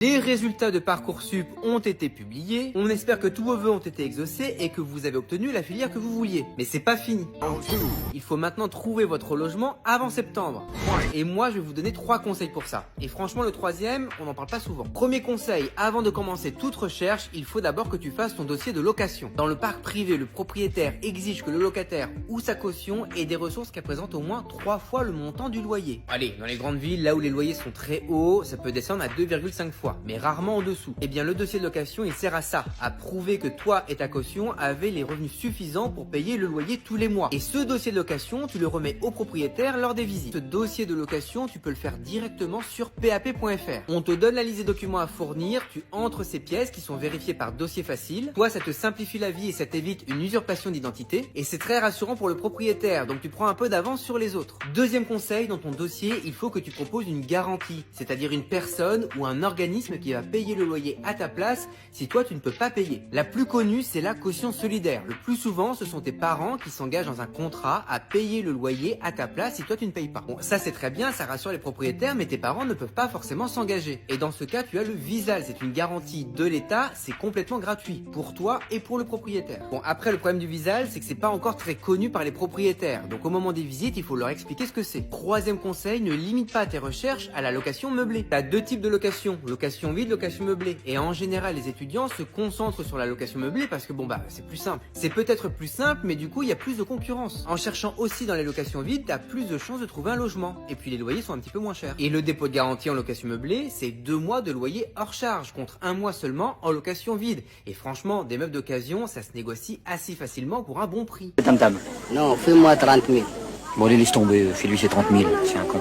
Les résultats de Parcoursup ont été publiés, on espère que tous vos vœux ont été exaucés et que vous avez obtenu la filière que vous vouliez. Mais c'est pas fini. Il faut maintenant trouver votre logement avant septembre. Et moi je vais vous donner 3 conseils pour ça. Et franchement le troisième, on n'en parle pas souvent. Premier conseil, avant de commencer toute recherche, il faut d'abord que tu fasses ton dossier de location. Dans le parc privé, le propriétaire exige que le locataire ou sa caution ait des ressources qui représentent au moins 3 fois le montant du loyer. Allez, dans les grandes villes, là où les loyers sont très hauts, ça peut descendre à 2,5 fois. Mais rarement en dessous. Eh bien le dossier de location il sert à ça, à prouver que toi et ta caution avaient les revenus suffisants pour payer le loyer tous les mois. Et ce dossier de location tu le remets au propriétaire lors des visites. Ce dossier de location tu peux le faire directement sur pap.fr. On te donne la liste des documents à fournir, tu entres ces pièces qui sont vérifiées par dossier facile. Toi ça te simplifie la vie et ça t'évite une usurpation d'identité. Et c'est très rassurant pour le propriétaire, donc tu prends un peu d'avance sur les autres. Deuxième conseil, dans ton dossier il faut que tu proposes une garantie, c'est-à-dire une personne ou un organisme qui va payer le loyer à ta place si toi tu ne peux pas payer. La plus connue c'est la caution solidaire. Le plus souvent ce sont tes parents qui s'engagent dans un contrat à payer le loyer à ta place si toi tu ne payes pas. Bon ça c'est très bien, ça rassure les propriétaires mais tes parents ne peuvent pas forcément s'engager. Et dans ce cas tu as le VISAL, c'est une garantie de l'État, c'est complètement gratuit pour toi et pour le propriétaire. Bon après le problème du VISAL c'est que c'est pas encore très connu par les propriétaires. Donc au moment des visites il faut leur expliquer ce que c'est. Troisième conseil, ne limite pas tes recherches à la location meublée. Tu as 2 types de location vide, location meublée. Et en général, les étudiants se concentrent sur la location meublée parce que bon bah c'est plus simple. C'est peut-être plus simple, mais du coup il y a plus de concurrence. En cherchant aussi dans les locations vides, t'as plus de chances de trouver un logement. Et puis les loyers sont un petit peu moins chers. Et le dépôt de garantie en location meublée, c'est 2 mois de loyer hors charge contre 1 mois seulement en location vide. Et franchement, des meubles d'occasion, ça se négocie assez facilement pour un bon prix. Tam Tam. Non, fais-moi 30 000. Bon, allez, laisse tomber, fais-lui ses 30 000, c'est un con.